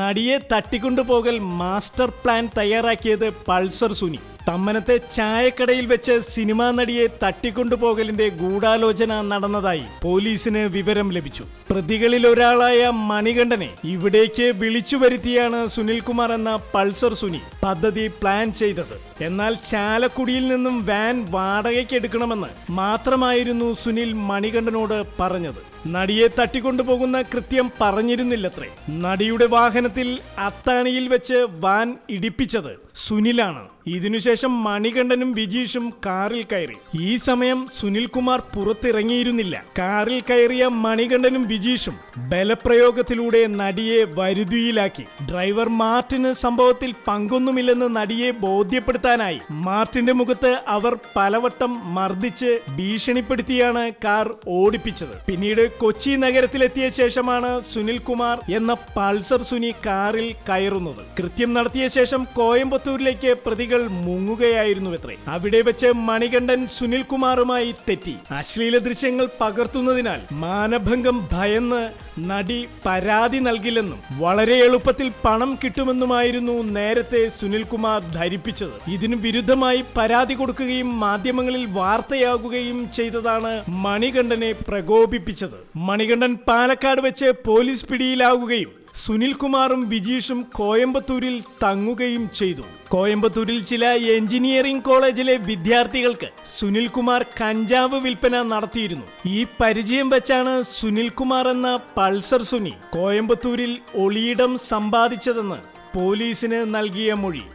നടിയെ തട്ടിക്കൊണ്ടുപോകൽ master plan തയ്യാറാക്കിയത് Pulsar Suni. തമ്മനത്തെ ചായക്കടയിൽ വെച്ച് സിനിമാ നടിയെ തട്ടിക്കൊണ്ടുപോകലിന്റെ ഗൂഢാലോചന നടന്നതായി പോലീസിന് വിവരം ലഭിച്ചു. പ്രതികളിൽ ഒരാളായ മണികണ്ഠനെ ഇവിടേക്ക് വിളിച്ചു വരുത്തിയാണ് സുനിൽകുമാർ എന്ന പൾസർ സുനി പദ്ധതി പ്ലാൻ ചെയ്തത്. എന്നാൽ ചാലക്കുടിയിൽ നിന്നും വാൻ വാടകയ്ക്ക് എടുക്കണമെന്ന് മാത്രമായിരുന്നു സുനിൽ മണികണ്ഠനോട് പറഞ്ഞത്. നടിയെ തട്ടിക്കൊണ്ടുപോകുന്ന കൃത്യം പറഞ്ഞിരുന്നില്ലത്രേ. നടിയുടെ വാഹനത്തിൽ അത്താണിയിൽ വെച്ച് വാൻ ഇടിപ്പിച്ചത് സുനിലാണ്. ഇതിനുശേഷം മണികണ്ഠനും വിജീഷും കാറിൽ കയറി. ഈ സമയം സുനിൽകുമാർ പുറത്തിറങ്ങിയിരുന്നില്ല. കാറിൽ കയറിയ മണികണ്ഠനും വിജീഷും ബലപ്രയോഗത്തിലൂടെ നടിയെ വരുതിയിലാക്കി. ഡ്രൈവർ മാർട്ടിന് സംഭവത്തിൽ പങ്കൊന്നുമില്ലെന്ന് നടിയെ ബോധ്യപ്പെടുത്താനായി മാർട്ടിന്റെ മുഖത്ത് അവർ പലവട്ടം മർദ്ദിച്ച് ഭീഷണിപ്പെടുത്തിയാണ് കാർ ഓടിപ്പിച്ചത്. പിന്നീട് കൊച്ചി നഗരത്തിലെത്തിയ ശേഷമാണ് സുനിൽകുമാർ എന്ന പൾസർ സുനി കാറിൽ കയറുന്നത്. കൃത്യം നടത്തിയ ശേഷം കോയമ്പത്തൂരിലേക്ക് പ്രതികൾ മുങ്ങുകയായിരുന്നുവത്രേ. അവിടെ വെച്ച് മണികണ്ഠൻ സുനിൽകുമാറുമായി തെറ്റി. അശ്ലീല ദൃശ്യങ്ങൾ പകർത്തുന്നതിനാൽ മാനഭംഗം ഭയന്ന് നടി പരാതി നൽകില്ലെന്നും വളരെ എളുപ്പത്തിൽ പണം കിട്ടുമെന്നുമായിരുന്നു നേരത്തെ സുനിൽകുമാർ ധരിപ്പിച്ചത്. ഇതിനു വിരുദ്ധമായി പരാതി കൊടുക്കുകയും മാധ്യമങ്ങളിൽ വാർത്തയാകുകയും ചെയ്തതാണ് മണികണ്ഠനെ പ്രകോപിപ്പിച്ചത്. മണികണ്ഠൻ പാലക്കാട് വെച്ച് പോലീസ് പിടിയിലാവുകയും സുനിൽകുമാറും വിജീഷും കോയമ്പത്തൂരിൽ തങ്ങുകയും ചെയ്തു. കോയമ്പത്തൂരിൽ ചില എഞ്ചിനീയറിംഗ് കോളേജിലെ വിദ്യാർത്ഥികൾക്ക് സുനിൽകുമാർ കഞ്ചാവ് വിൽപ്പന നടത്തിയിരുന്നു. ഈ പരിചയം വെച്ചാണ് സുനിൽകുമാർ എന്ന പൾസർ സുനി കോയമ്പത്തൂരിൽ ഒളിയിടം സമ്പാദിച്ചതെന്ന് പോലീസിന് നൽകിയ മൊഴി.